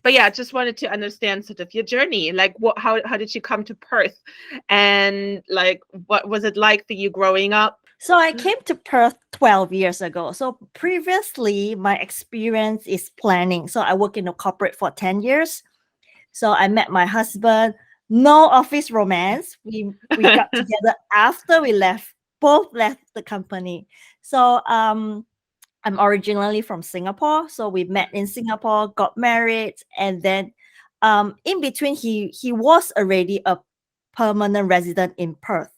But yeah, just wanted to understand sort of your journey. Like how did you come to Perth? And like what was it like for you growing up? So I came to Perth 12 years ago. So previously, my experience is planning. So I worked in a corporate for 10 years. So I met my husband. No office romance. We got together after we left. Both left the company. So I'm originally from Singapore. So we met in Singapore, got married, and then in between he was already a permanent resident in Perth.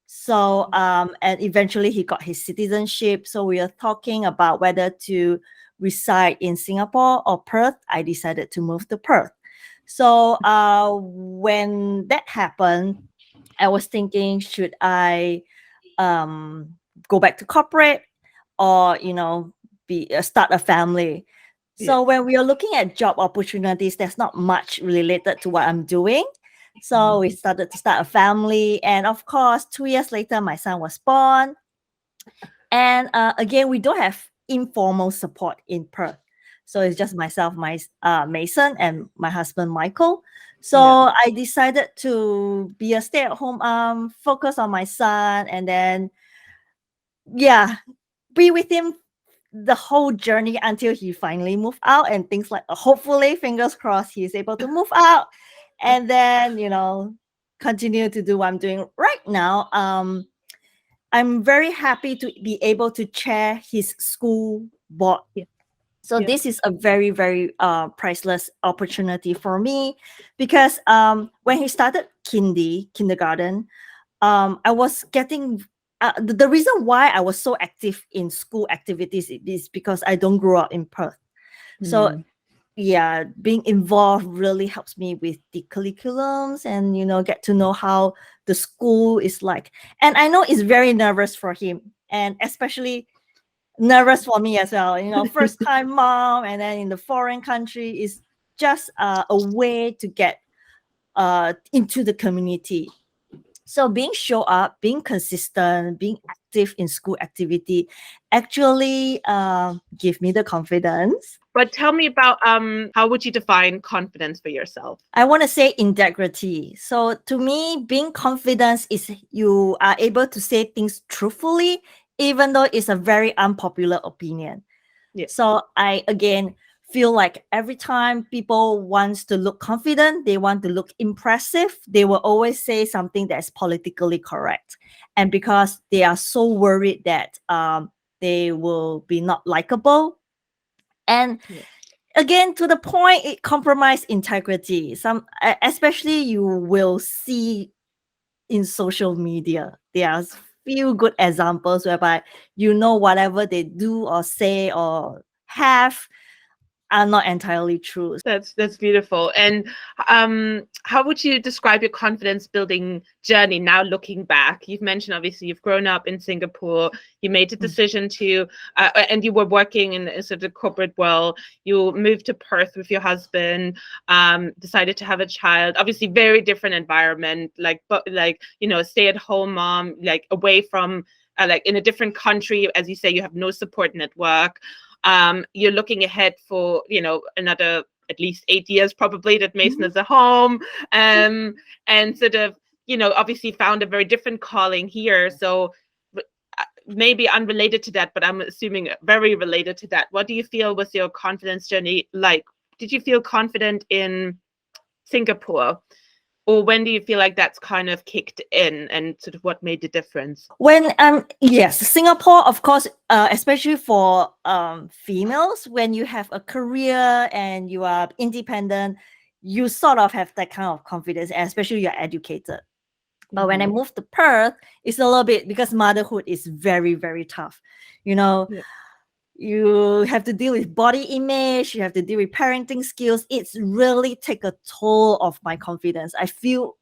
So and eventually he got his citizenship. So we are talking about whether to reside in Singapore or Perth. I decided to move to Perth. So when that happened, I was thinking, should I go back to corporate or be start a family? Yeah. So when we are looking at job opportunities, there's not much related to what I'm doing. So we started to start a family, and of course, 2 years later, my son was born. And again, we don't have informal support in Perth. So it's just myself, my Mason, and my husband Michael. So Yeah. I decided to be a stay-at-home focus on my son, and then yeah, be with him the whole journey until he finally moved out, and things like hopefully, fingers crossed, he's able to move out, and then continue to do what I'm doing right now. I'm very happy to be able to chair his school board. Yeah. So Yeah. this is a very, very priceless opportunity for me, because when he started kindergarten, I was getting the reason why I was so active in school activities is because I don't grow up in Perth. So Mm. yeah, being involved really helps me with the curriculums, and get to know how the school is like. And I know it's very nervous for him, and especially nervous for me as well. First time mom, and then in the foreign country is just a way to get into the community. So being show up, being consistent, being active in school activity actually give me the confidence. But tell me about how would you define confidence for yourself? I want to say integrity. So to me, being confident is you are able to say things truthfully, even though it's a very unpopular opinion. Yeah. So I again feel like every time people wants to look confident, they want to look impressive, they will always say something that's politically correct. And because they are so worried that they will be not likable. And Yeah. again, to the point, it compromise integrity. Especially you will see in social media, there are few good examples whereby whatever they do or say or have are not entirely true. That's beautiful. And how would you describe your confidence building journey now looking back? You've mentioned obviously you've grown up in Singapore. You made a decision to, and you were working in a sort of corporate world. You moved to Perth with your husband. Decided to have a child. Obviously, very different environment. But stay at home mom, like away from. Like in a different country, as you say, you have no support network. You're looking ahead for another at least 8 years probably that Mason is a home, and sort of obviously found a very different calling here. So maybe unrelated to that, but I'm assuming very related to that. What do you feel was your confidence journey like? Did you feel confident in Singapore? Or when do you feel like that's kind of kicked in, and sort of what made the difference? When yes, Singapore, of course, especially for females, when you have a career and you are independent, you sort of have that kind of confidence, especially you're educated. But when I moved to Perth, it's a little bit, because motherhood is very, very tough. Yeah. You have to deal with body image, you have to deal with parenting skills. It's really take a toll of my confidence. I feel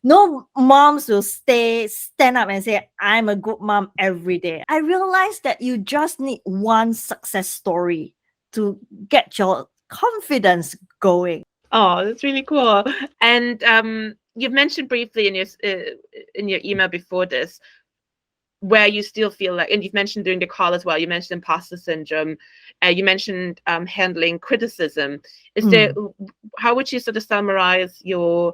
no moms will stand up and say, I'm a good mom every day. I realized that you just need one success story to get your confidence going. Oh, that's really cool. And you've mentioned briefly in your email before this, where you still feel like, and you've mentioned during the call as well, you mentioned imposter syndrome. You mentioned handling criticism. Is there, Mm. how would you sort of summarize your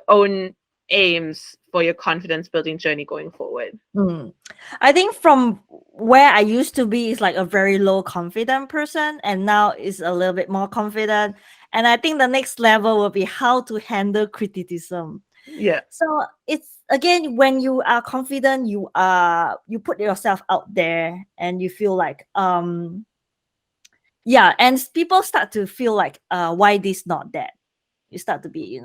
own aims for your confidence building journey going forward? Mm. I think from where I used to be is like a very low confident person, and now is a little bit more confident. And I think the next level will be how to handle criticism. Yeah. So it's again, when you are confident, you put yourself out there and you feel like yeah, and people start to feel like why this not that. You start to be,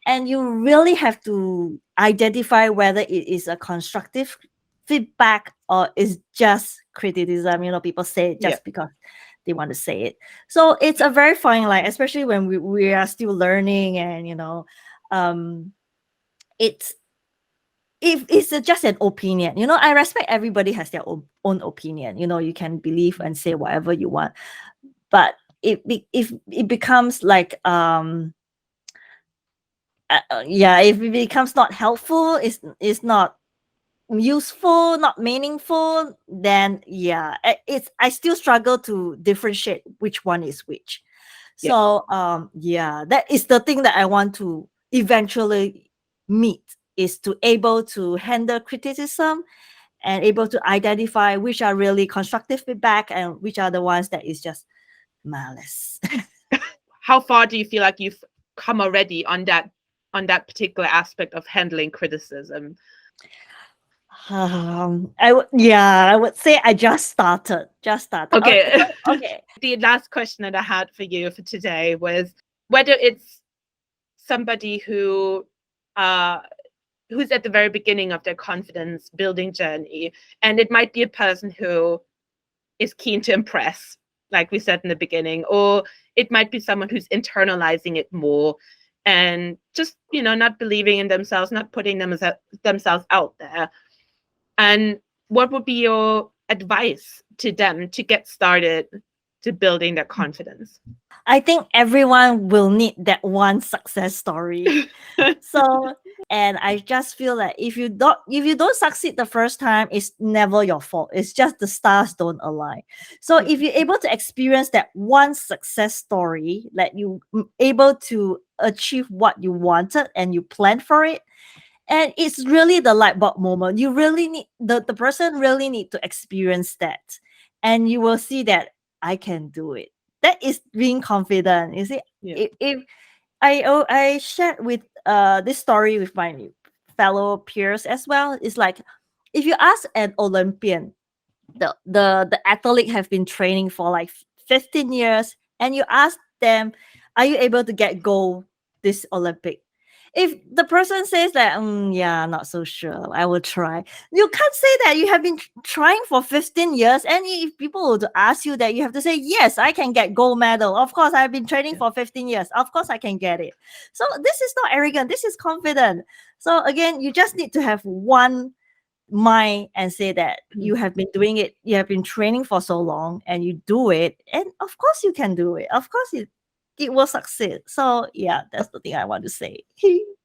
and you really have to identify whether it is a constructive feedback or is just criticism. People say it Yeah. just because they want to say it. So it's a very fine line, especially when we are still learning, and um it's if it's just an opinion. I respect everybody has their own opinion. You can believe and say whatever you want, but if it becomes like yeah, if it becomes not helpful, it's not useful, not meaningful, then yeah, I still struggle to differentiate which one is which. Yeah. So yeah, that is the thing that I want to eventually meet, is to able to handle criticism and able to identify which are really constructive feedback and which are the ones that is just malice. How far do you feel like you've come already on that particular aspect of handling criticism? I would say I just started. Okay. Okay. The last question that I had for you for today was whether it's somebody who's at the very beginning of their confidence building journey, and it might be a person who is keen to impress, like we said in the beginning, or it might be someone who's internalizing it more and just, not believing in themselves, not putting themselves out there. And what would be your advice to them to get started to building their confidence? I think everyone will need that one success story. So, and I just feel like if you don't succeed the first time, it's never your fault. It's just the stars don't align. So if you're able to experience that one success story, that you able to achieve what you wanted and you planned for it, and it's really the light bulb moment. You really need the person really need to experience that, and you will see that I can do it. That is being confident. You see, Yeah. if I shared with this story with my fellow peers as well. It's like, if you ask an Olympian, the athlete have been training for like 15 years, and you ask them, are you able to get gold this Olympic? If the person says that, yeah, not so sure, I will try. You can't say that you have been trying for 15 years. And if people would ask you that, you have to say, yes, I can get gold medal. Of course, I've been training for 15 years. Of course, I can get it. So this is not arrogant. This is confident. So again, you just need to have one mind and say that you have been doing it. You have been training for so long and you do it. And of course, you can do it. Of course, it will succeed. So yeah, that's the thing I want to say.